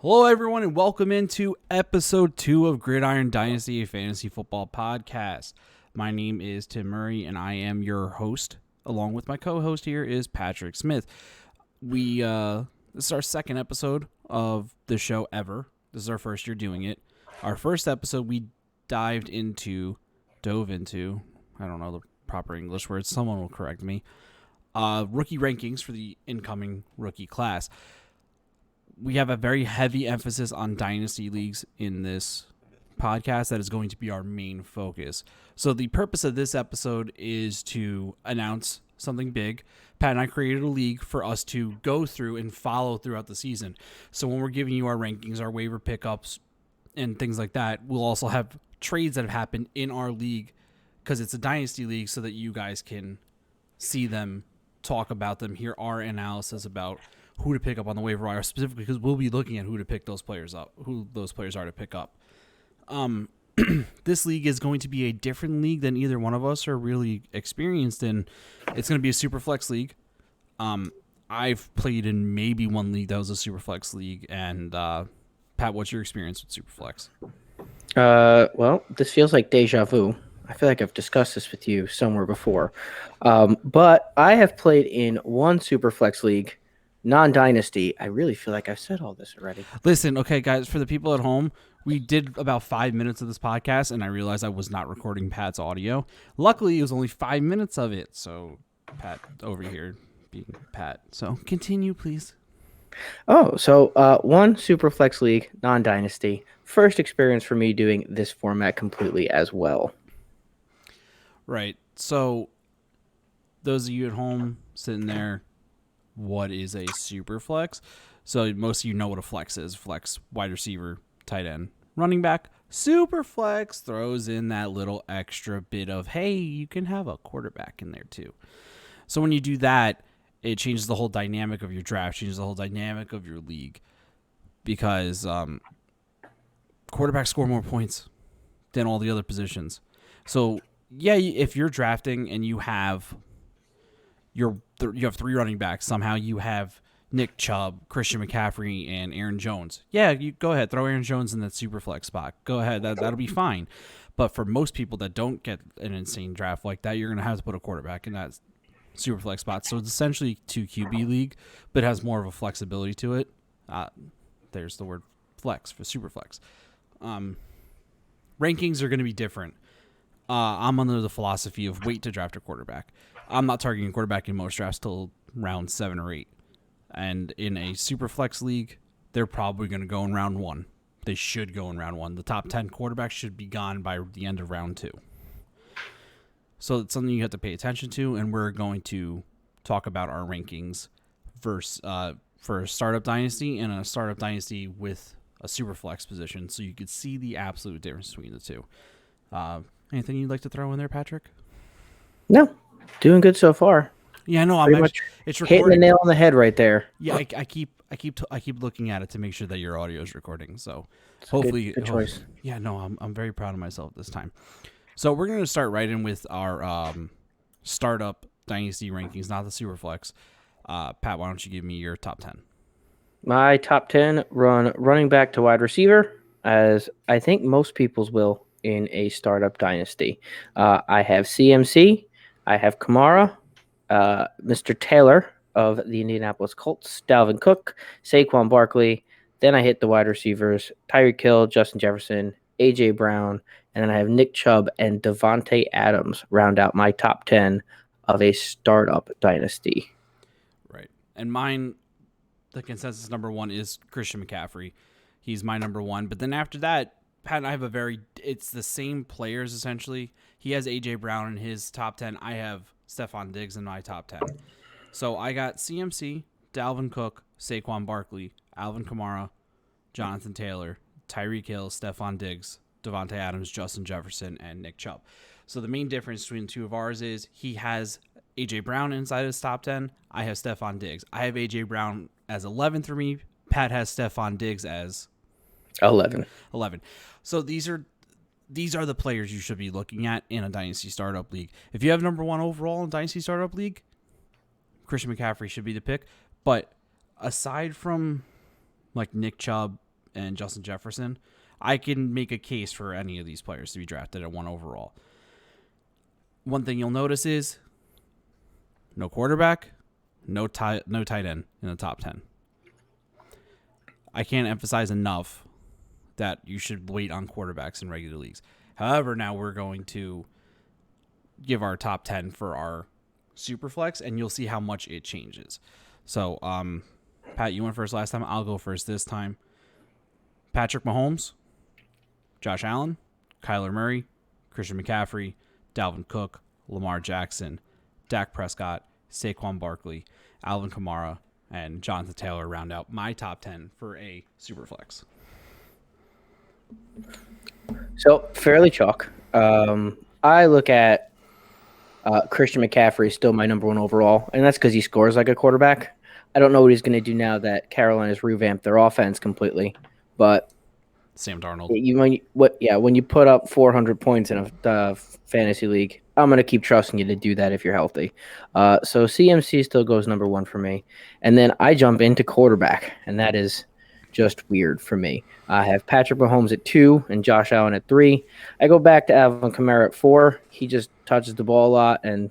Hello, everyone, and welcome into episode 2 of Gridiron Dynasty, a fantasy football podcast. My name is Tim Murray, and I am your host. Along with my co-host here is Patrick Smith. This is our second episode of the show ever. This is our first year doing it. Our first episode, we dove into, I don't know the proper English words, someone will correct me, rookie rankings for the incoming rookie class. We have a very heavy emphasis on dynasty leagues in this podcast. That is going to be our main focus. So the purpose of this episode is to announce something big. Pat and I created a league for us to go through and follow throughout the season. So when we're giving you our rankings, our waiver pickups, and things like that, we'll also have trades that have happened in our league because it's a dynasty league so that you guys can see them, talk about them, hear our analysis about who to pick up on the waiver wire, specifically because we'll be looking at who to pick those players up, who those players are to pick up. This league is going to be a different league than either one of us are really experienced in. It's going to be a Superflex league. I've played in maybe one league that was a Superflex league. And Pat, what's your experience with Superflex? Well, this feels like deja vu. I feel like I've discussed this with you somewhere before. But I have played in one Superflex league, non-dynasty. I really feel like I've said all this already. Listen, okay, guys, for the people at home, we did about 5 minutes of this podcast, and I realized I was not recording Pat's audio. Luckily, it was only 5 minutes of it, so Pat over here being Pat. So continue, please. Oh, so one Superflex league, non-dynasty. First experience for me doing this format completely as well. Right. So those of you at home sitting there, what is a Superflex? So most of you know what a flex is. Flex, wide receiver, tight end, running back. Superflex throws in that little extra bit of, hey, you can have a quarterback in there too. So when you do that, it changes the whole dynamic of your draft, changes the whole dynamic of your league, because quarterbacks score more points than all the other positions. So yeah, if you're drafting and you have you have 3 running backs, somehow you have Nick Chubb, Christian McCaffrey, and Aaron Jones. Yeah, you go ahead, throw Aaron Jones in that Superflex spot. Go ahead, that'll be fine. But for most people that don't get an insane draft like that, you're going to have to put a quarterback in that Superflex spot. So it's essentially 2 QB league, but it has more of a flexibility to it. There's the word flex for Superflex. Rankings are going to be different. I'm under the philosophy of wait to draft a quarterback. I'm not targeting a quarterback in most drafts till round 7 or 8. And in a Superflex league, they're probably going to go in round 1. They should go in round 1. The top 10 quarterbacks should be gone by the end of round 2. So it's something you have to pay attention to, and we're going to talk about our rankings for a startup dynasty and a startup dynasty with a Superflex position, so you could see the absolute difference between the two. Anything you'd like to throw in there, Patrick? No, doing good so far. Yeah, no, it's recording. Hitting the nail on the head right there. Yeah, I keep looking at it to make sure that your audio is recording. So hopefully, good choice. Yeah, no, I'm very proud of myself this time. So we're going to start right in with our startup dynasty rankings, not the Superflex. Pat, why don't you give me your top 10? My top 10 running back to wide receiver, as I think most people's will in a startup dynasty. I have CMC, I have Kamara, Mr. Taylor of the Indianapolis Colts, Dalvin Cook, Saquon Barkley. Then I hit the wide receivers, Tyreek Hill, Justin Jefferson, A.J. Brown, and then I have Nick Chubb and Devontae Adams round out my top 10 of a startup dynasty. Right. And mine, the consensus number 1 is Christian McCaffrey. He's my number 1. But then after that, Pat and I have it's the same players essentially. He has A.J. Brown in his top 10. I have Stephon Diggs in my top 10. So I got CMC, Dalvin Cook, Saquon Barkley, Alvin Kamara, Jonathan Taylor, Tyreek Hill, Stephon Diggs, Devontae Adams, Justin Jefferson, and Nick Chubb. So the main difference between the two of ours is he has A.J. Brown inside his top 10. I have Stephon Diggs. I have A.J. Brown as 11 for me. Pat has Stephon Diggs as 11. So these are the players you should be looking at in a Dynasty Startup League. If you have number 1 overall in Dynasty Startup League, Christian McCaffrey should be the pick. But aside from like Nick Chubb, and Justin Jefferson, I can make a case for any of these players to be drafted at 1 overall. One thing you'll notice is no quarterback, no tight end in the top 10. I can't emphasize enough that you should wait on quarterbacks in regular leagues. However, now we're going to give our top 10 for our Superflex, and you'll see how much it changes. So, Pat, you went first last time. I'll go first this time. Patrick Mahomes, Josh Allen, Kyler Murray, Christian McCaffrey, Dalvin Cook, Lamar Jackson, Dak Prescott, Saquon Barkley, Alvin Kamara, and Jonathan Taylor round out my top 10 for a Superflex. So, fairly chalk. I look at Christian McCaffrey is still my number 1 overall, and that's because he scores like a quarterback. I don't know what he's going to do now that Carolina's revamped their offense completely, but Sam Darnold. When you put up 400 points in a fantasy league, I'm going to keep trusting you to do that if you're healthy. So CMC still goes number 1 for me, and then I jump into quarterback, and that is just weird for me. I have Patrick Mahomes at 2 and Josh Allen at 3. I go back to Alvin Kamara at 4. He just touches the ball a lot, and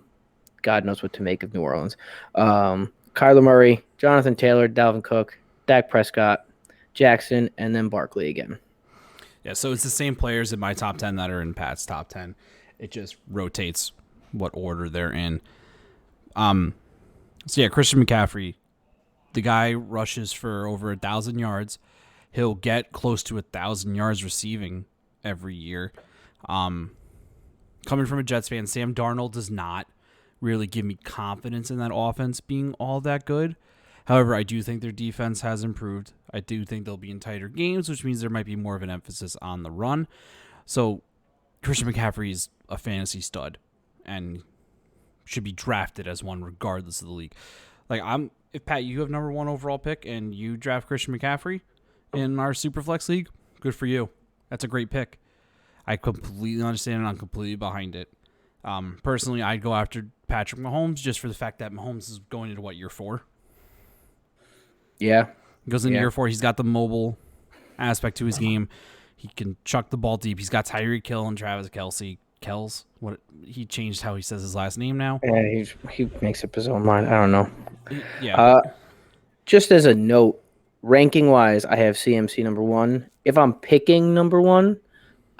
God knows what to make of New Orleans. Kyler Murray, Jonathan Taylor, Dalvin Cook, Dak Prescott, Jackson, and then Barkley again. Yeah, so it's the same players in my top 10 that are in Pat's top 10. It just rotates what order they're in. Christian McCaffrey, the guy rushes for over 1,000 yards. He'll get close to 1,000 yards receiving every year. Coming from a Jets fan, Sam Darnold does not really give me confidence in that offense being all that good. However, I do think their defense has improved. I do think they'll be in tighter games, which means there might be more of an emphasis on the run. So Christian McCaffrey is a fantasy stud and should be drafted as one regardless of the league. If Pat, you have number 1 overall pick and you draft Christian McCaffrey in our Superflex league, good for you. That's a great pick. I completely understand and I'm completely behind it. Personally, I'd go after Patrick Mahomes just for the fact that Mahomes is going into year 4. Yeah. He goes into year 4. He's got the mobile aspect to his game. He can chuck the ball deep. He's got Tyreek Hill and Travis Kelce. He changed how he says his last name now. Yeah, he makes up his own mind. I don't know. Yeah. Just as a note, ranking wise, I have CMC number 1. If I'm picking number 1,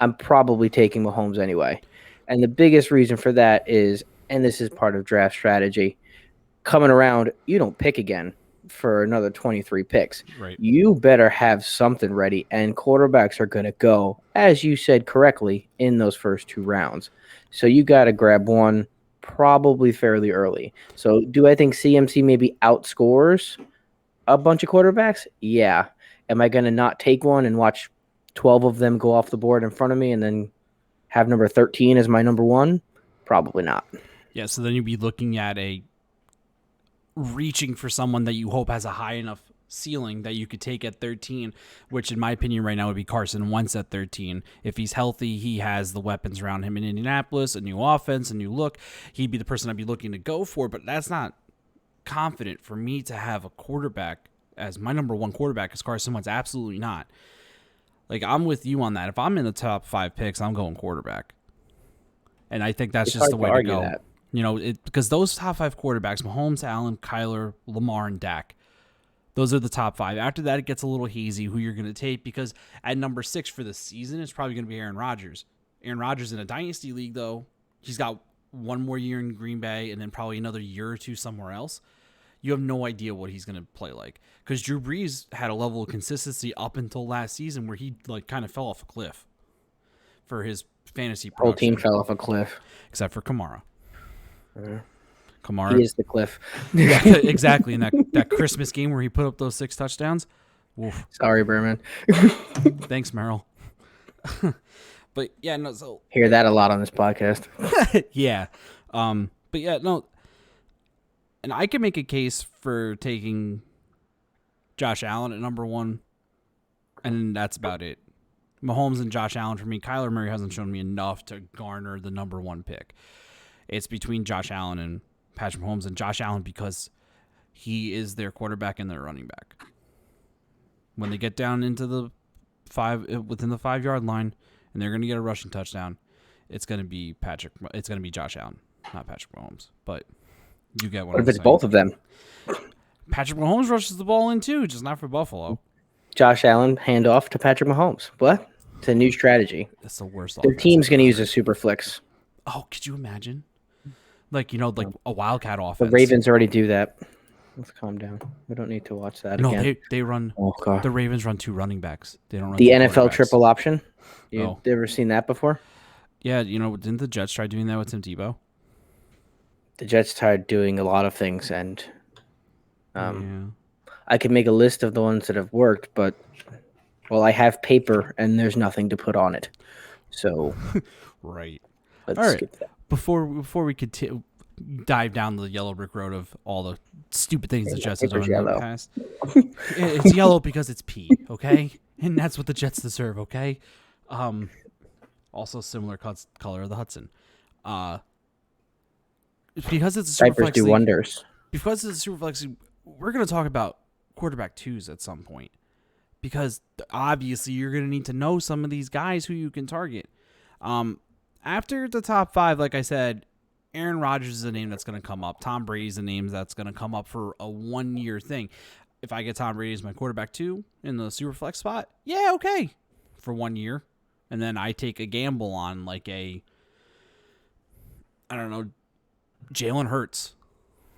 I'm probably taking Mahomes anyway. And the biggest reason for that is, and this is part of draft strategy, coming around, you don't pick again for another 23 picks. Right. You better have something ready, and quarterbacks are going to go, as you said correctly, in those first 2 rounds. So you got to grab one probably fairly early. So do I think CMC maybe outscores a bunch of quarterbacks? Yeah. Am I going to not take one and watch 12 of them go off the board in front of me and then have number 13 as my number 1? Probably not. Yeah, so then you'd be looking at reaching for someone that you hope has a high enough ceiling that you could take at 13, which in my opinion right now would be Carson Wentz at 13. If he's healthy, he has the weapons around him in Indianapolis, a new offense, a new look. He'd be the person I'd be looking to go for, but that's not confident for me to have a quarterback as my number 1 quarterback as Carson Wentz. Absolutely not. I'm with you on that. If I'm in the top 5 picks, I'm going quarterback. And I think that's just the way to go. That. Because those top 5 quarterbacks, Mahomes, Allen, Kyler, Lamar, and Dak, those are the top 5. After that, it gets a little hazy who you're going to take because at number 6 for the season, it's probably going to be Aaron Rodgers. Aaron Rodgers in a Dynasty league, though, he's got 1 more year in Green Bay and then probably another year or 2 somewhere else. You have no idea what he's going to play like. Because Drew Brees had a level of consistency up until last season where he kind of fell off a cliff for his fantasy production. Whole team fell off a cliff. Except for Kamara. Kamara. He is the cliff. Yeah, exactly. In that Christmas game where he put up those 6 touchdowns. Woof. Sorry, Berman. Thanks, Merrill. But yeah, no. So hear that a lot on this podcast. Yeah, but yeah, no. And I can make a case for taking Josh Allen at number 1, and that's about it. Mahomes and Josh Allen for me. Kyler Murray hasn't shown me enough to garner the number 1 pick. It's between Josh Allen and Patrick Mahomes, and Josh Allen because he is their quarterback and their running back. When they get down into the within the 5-yard line, and they're going to get a rushing touchdown, it's going to be Josh Allen, not Patrick Mahomes. But you get what What I'm if it's saying. both of them? Patrick Mahomes rushes the ball in too, just not for Buffalo. Josh Allen, hand off to Patrick Mahomes. What? It's a new strategy. That's the worst. Their team's going to use a Superflex. Oh, could you imagine? Like a Wildcat offense. The Ravens already do that. Let's calm down. We don't need to watch that again. No, they run. Oh, God. The Ravens run 2 running backs. They don't run The 2 NFL quarterbacks. triple option. You ever seen that before? Yeah, didn't the Jets try doing that with Tim Tebow? The Jets tried doing a lot of things, and Yeah. I could make a list of the ones that have worked, but I have paper and there's nothing to put on it. So, right. Let's All right. skip that. Before we dive down the yellow brick road of all the stupid things the Jets have done in the past. It's yellow because it's pee, okay? And that's what the Jets deserve, okay? Also similar color of the Hudson. Because it's a Diapers Superflex do league, wonders. because it's a Superflex league, we're going to talk about quarterback 2s at some point. Because obviously you're going to need to know some of these guys who you can target. After the top 5, like I said, Aaron Rodgers is a name that's going to come up. Tom Brady's a name that's going to come up for a 1-year thing. If I get Tom Brady as my quarterback 2 in the Superflex spot, yeah, okay, for 1 year. And then I take a gamble on Jalen Hurts,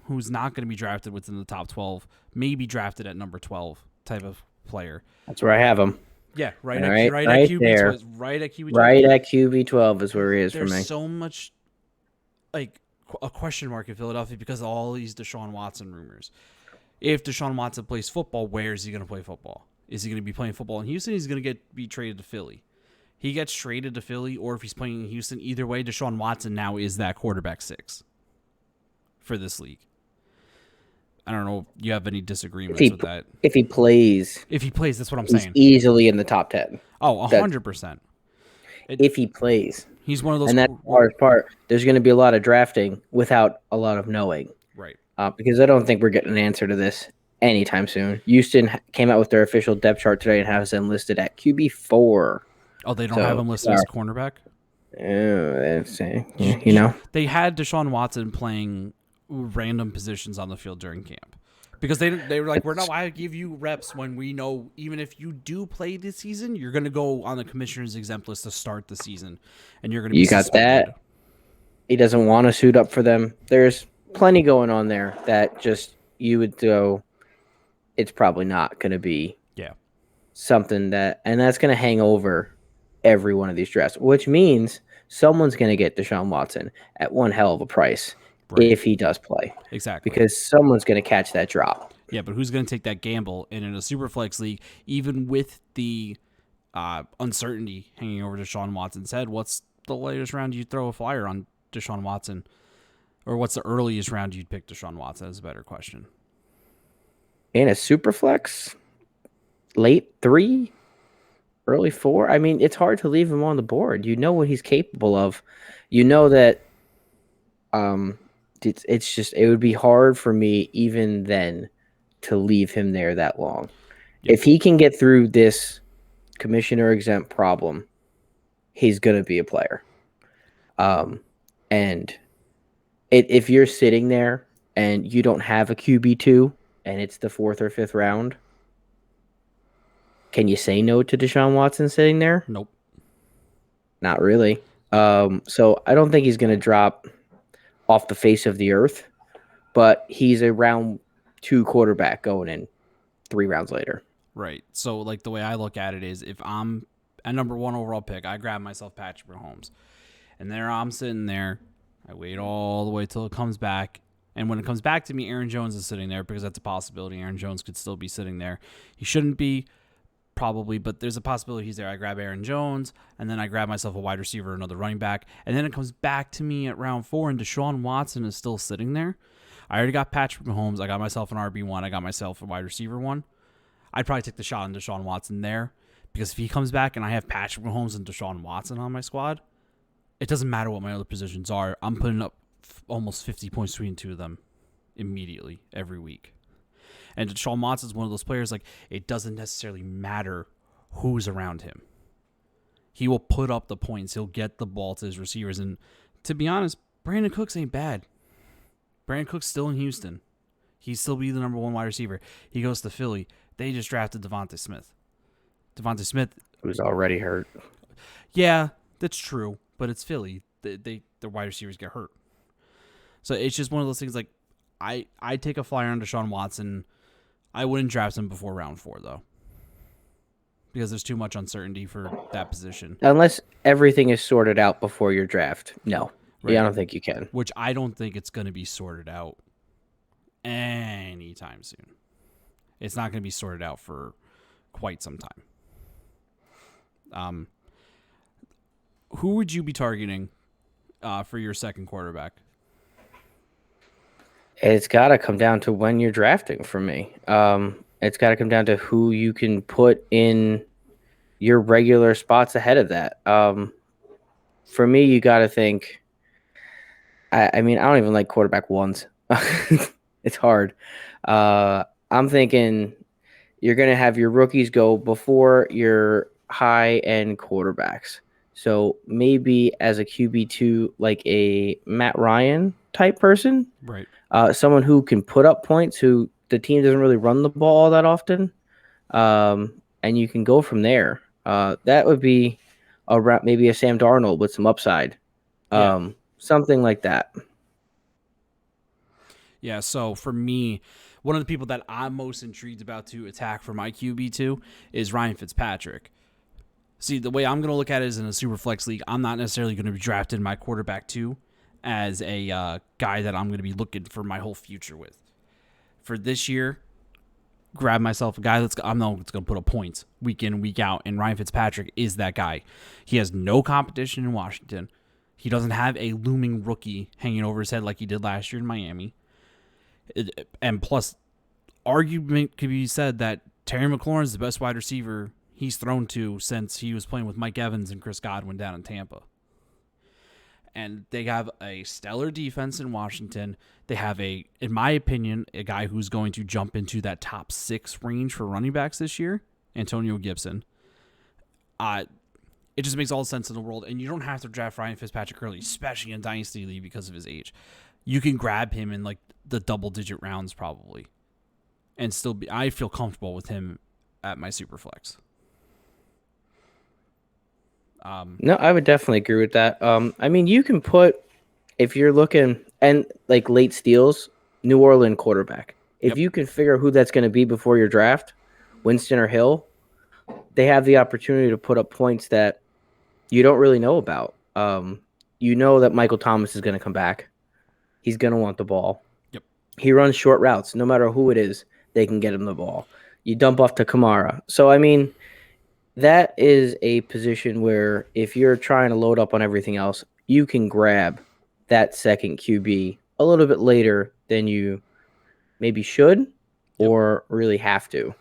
who's not going to be drafted within the top 12, maybe drafted at number 12 type of player. That's where I have him. Yeah, right at QB12. there. Right at QB12. Right at QB12 is where he is for me. There's so much a question mark in Philadelphia because of all these Deshaun Watson rumors. If Deshaun Watson plays football, where is he going to play football? Is he going to be playing football in Houston? He's going to be traded to Philly. He gets traded to Philly, or if he's playing in Houston, either way, Deshaun Watson now is that quarterback 6 for this league. I don't know if you have any disagreements with that. If he plays, that's what I'm he's saying. Easily in the top 10. Oh, 100%. If he plays. He's one of those. And that's the hardest part. There's going to be a lot of drafting without a lot of knowing. Right. Because I don't think we're getting an answer to this anytime soon. Houston came out with their official depth chart today and has them listed at QB4. Oh, they don't have him listed as cornerback? They had Deshaun Watson playing random positions on the field during camp. Because they were like, we're not going to give you reps when we know even if you do play this season, you're going to go on the commissioner's exempt list to start the season. And you're going to be suspended. That. He doesn't want to suit up for them. There's plenty going on there that just you would go, it's probably not going to be something and that's going to hang over every one of these drafts, which means someone's going to get Deshaun Watson at one hell of a price if he does play. Exactly. Because someone's going to catch that drop. Yeah, but who's going to take that gamble? And in a Superflex league, even with the uncertainty hanging over Deshaun Watson's head, what's the latest round you'd throw a flyer on Deshaun Watson? Or what's the earliest round you'd pick Deshaun Watson is a better question. In a Superflex, late 3? Early 4? I mean, it's hard to leave him on the board. You know what he's capable of. You know that it would be hard for me even then to leave him there that long. Yep. If he can get through this commissioner exempt problem, he's going to be a player. And if you're sitting there and you don't have a QB2 and it's the 4th or 5th round, can you say no to Deshaun Watson sitting there? Nope. Not really. So I don't think he's going to drop off the face of the earth, but he's a round 2 quarterback going in 3 rounds later. Right. So like the way I look at it is if I'm a number 1 overall pick, I grab myself Patrick Mahomes. And there I'm sitting there. I wait all the way till it comes back. And when it comes back to me, Aaron Jones is sitting there because that's a possibility. Aaron Jones could still be sitting there. He shouldn't be. Probably, but there's a possibility he's there. I grab Aaron Jones, and then I grab myself a wide receiver, another running back, and then it comes back to me at round 4, and Deshaun Watson is still sitting there. I already got Patrick Mahomes. I got myself an RB1. I got myself a wide receiver 1. I'd probably take the shot on Deshaun Watson there, because if he comes back and I have Patrick Mahomes and Deshaun Watson on my squad, it doesn't matter what my other positions are. I'm putting up almost 50 points between the two of them immediately every week. And Deshaun Watson's one of those players, like, it doesn't necessarily matter who's around him. He will put up the points. He'll get the ball to his receivers. And to be honest, Brandon Cooks ain't bad. Brandon Cooks still in Houston. He'd still be the number one wide receiver. He goes to Philly. They just drafted Devontae Smith. Devontae Smith, who's already hurt. Yeah, that's true. But it's Philly. Their wide receivers get hurt. So it's just one of those things like I take a flyer on Deshaun Watson. I wouldn't draft him before round 4, though, because there's too much uncertainty for that position. Unless everything is sorted out before your draft. No. Right. Yeah, I don't think you can. Which I don't think it's going to be sorted out anytime soon. It's not going to be sorted out for quite some time. Who would you be targeting for your second quarterback? It's got to come down to when you're drafting for me. It's got to come down to who you can put in your regular spots ahead of that. For me, you got to think. I mean, I don't even like quarterback ones. It's hard. I'm thinking you're going to have your rookies go before your high-end quarterbacks. So maybe as a QB2, like a Matt Ryan type person. Right. Someone who can put up points, who the team doesn't really run the ball all that often. And you can go from there. That would be maybe a Sam Darnold with some upside. Something like that. Yeah, so for me, one of the people that I'm most intrigued about to attack for my QB2 is Ryan Fitzpatrick. See, the way I'm going to look at it is in a Superflex league, I'm not necessarily going to be drafted my quarterback 2 as a guy that I'm going to be looking for my whole future with. For this year, grab myself a guy that's going to put up points week in, week out, and Ryan Fitzpatrick is that guy. He has no competition in Washington. He doesn't have a looming rookie hanging over his head like he did last year in Miami. And plus, argument could be said that Terry McLaurin is the best wide receiver he's thrown to since he was playing with Mike Evans and Chris Godwin down in Tampa. And they have a stellar defense in Washington. They have in my opinion, a guy who's going to jump into that top 6 range for running backs this year, Antonio Gibson. It just makes all the sense in the world. And you don't have to draft Ryan Fitzpatrick early, especially in Dynasty League because of his age. You can grab him in like the double-digit rounds probably. And still I feel comfortable with him at my Superflex. No, I would definitely agree with that. I mean, you can put, if you're looking, and like late steals, New Orleans quarterback. If you can figure who that's going to be before your draft, Winston or Hill, they have the opportunity to put up points that you don't really know about. You know that Michael Thomas is going to come back. He's going to want the ball. Yep. He runs short routes. No matter who it is, they can get him the ball. You dump off to Kamara. So, I mean, that is a position where if you're trying to load up on everything else, you can grab that second QB a little bit later than you maybe should or really have to.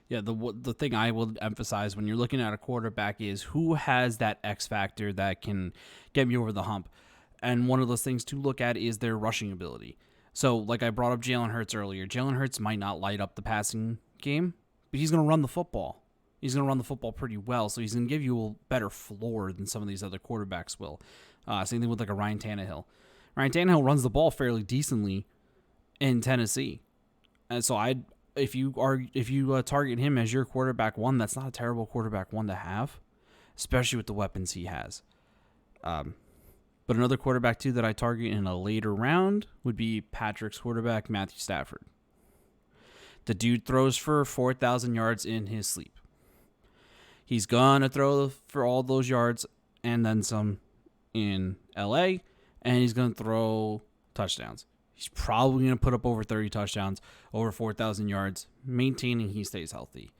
Yeah, the thing I will emphasize when you're looking at a quarterback is who has that X factor that can get me over the hump. And one of those things to look at is their rushing ability. So, like I brought up Jalen Hurts earlier. Jalen Hurts might not light up the passing game, but he's going to run the football. He's going to run the football pretty well, so he's going to give you a better floor than some of these other quarterbacks will. Same thing with like a Ryan Tannehill. Ryan Tannehill runs the ball fairly decently in Tennessee, and so if you target him as your quarterback 1, that's not a terrible quarterback 1 to have, especially with the weapons he has. But another quarterback 2 that I target in a later round would be Patrick's quarterback, Matthew Stafford. The dude throws for 4,000 yards in his sleep. He's going to throw for all those yards and then some in LA, and he's going to throw touchdowns. He's probably going to put up over 30 touchdowns, over 4,000 yards, maintaining he stays healthy.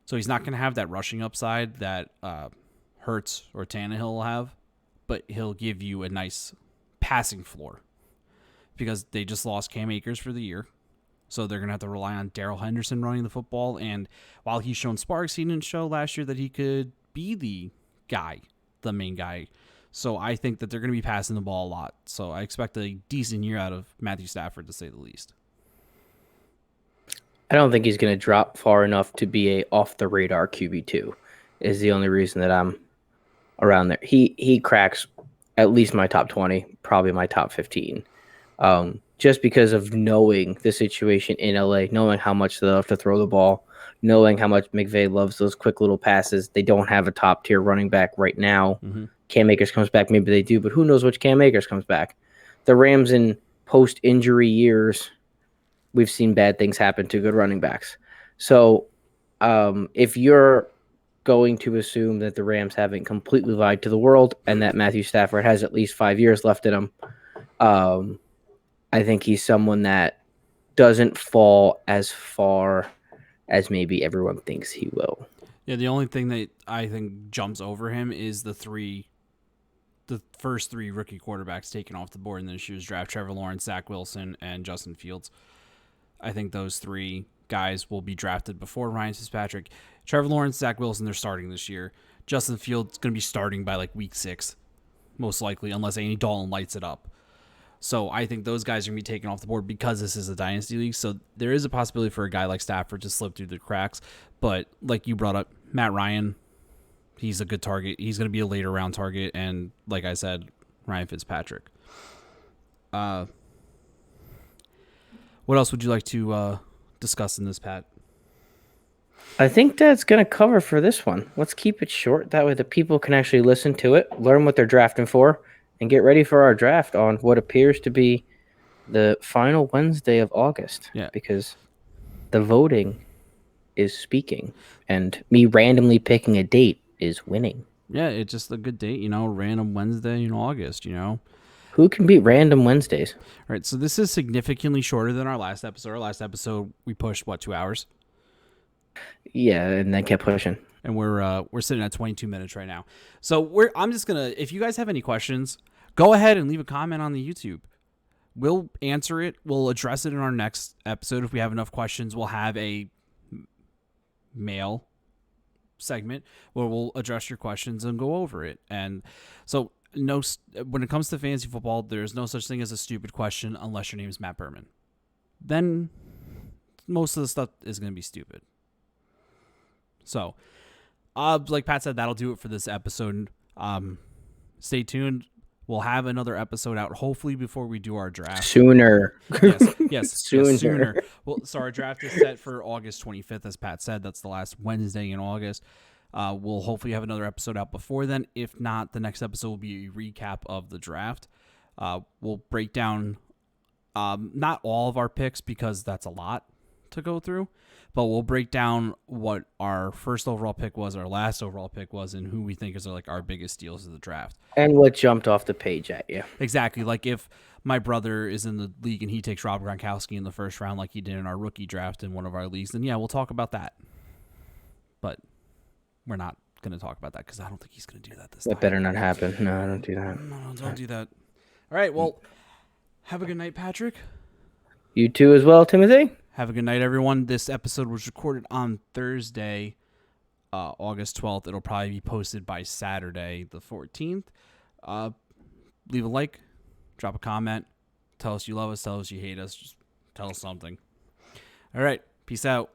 So he's not going to have that rushing upside that Hurts or Tannehill will have, but he'll give you a nice passing floor because they just lost Cam Akers for the year. So they're going to have to rely on Darrell Henderson running the football. And while he's shown sparks, he didn't show last year that he could be the main guy. So I think that they're going to be passing the ball a lot. So I expect a decent year out of Matthew Stafford, to say the least. I don't think he's going to drop far enough to be a off the radar QB2. Is the only reason that I'm around there. He cracks at least my top 20, probably my top 15. Just because of knowing the situation in LA, knowing how much they love to throw the ball, knowing how much McVay loves those quick little passes. They don't have a top tier running back right now. Mm-hmm. Cam Akers comes back, maybe they do, but who knows which Cam Akers comes back? The Rams in post injury years, we've seen bad things happen to good running backs. So if you're going to assume that the Rams haven't completely lied to the world and that Matthew Stafford has at least 5 years left in him, I think he's someone that doesn't fall as far as maybe everyone thinks he will. Yeah, the only thing that I think jumps over him is the first three rookie quarterbacks taken off the board in this year's draft: Trevor Lawrence, Zach Wilson, and Justin Fields. I think those three guys will be drafted before Ryan Fitzpatrick. Trevor Lawrence, Zach Wilson, they're starting this year. Justin Fields going to be starting by like week 6, most likely, unless Andy Dalton lights it up. So I think those guys are going to be taken off the board because this is a dynasty league. So there is a possibility for a guy like Stafford to slip through the cracks. But like you brought up, Matt Ryan, he's a good target. He's going to be a later round target. And like I said, Ryan Fitzpatrick. What else would you like to discuss in this, Pat? I think that's going to cover for this one. Let's keep it short. That way the people can actually listen to it, learn what they're drafting for, and get ready for our draft on what appears to be the final Wednesday of August. Yeah. Because the voting is speaking, and me randomly picking a date is winning. Yeah, it's just a good date, random Wednesday in August, Who can beat random Wednesdays? All right, so this is significantly shorter than our last episode. Our last episode, we pushed, 2 hours? Yeah, and then kept pushing. And we're sitting at 22 minutes right now. So I'm just going to, if you guys have any questions, go ahead and leave a comment on the YouTube. We'll answer it. We'll address it in our next episode. If we have enough questions, we'll have a mail segment where we'll address your questions and go over it. And so when it comes to fantasy football, there's no such thing as a stupid question unless your name is Matt Berman. Then most of the stuff is going to be stupid. So, like Pat said, that'll do it for this episode. Stay tuned. We'll have another episode out, hopefully before we do our draft. Sooner. Yes, sooner. Well, so our draft is set for August 25th, as Pat said. That's the last Wednesday in August. We'll hopefully have another episode out before then. If not, the next episode will be a recap of the draft. We'll break down not all of our picks because that's a lot to go through, but we'll break down what our first overall pick was, our last overall pick was, and who we think is our biggest steals of the draft. And what jumped off the page at you. Exactly. Like if my brother is in the league and he takes Rob Gronkowski in the first round like he did in our rookie draft in one of our leagues, then yeah, we'll talk about that. But we're not going to talk about that because I don't think he's going to do that this time. That better not happen. No, don't do that. No, don't do that. All right, well, have a good night, Patrick. You too as well, Timothy. Have a good night, everyone. This episode was recorded on Thursday, August 12th. It'll probably be posted by Saturday, the 14th. Leave a like, drop a comment, tell us you love us, tell us you hate us, just tell us something. All right, peace out.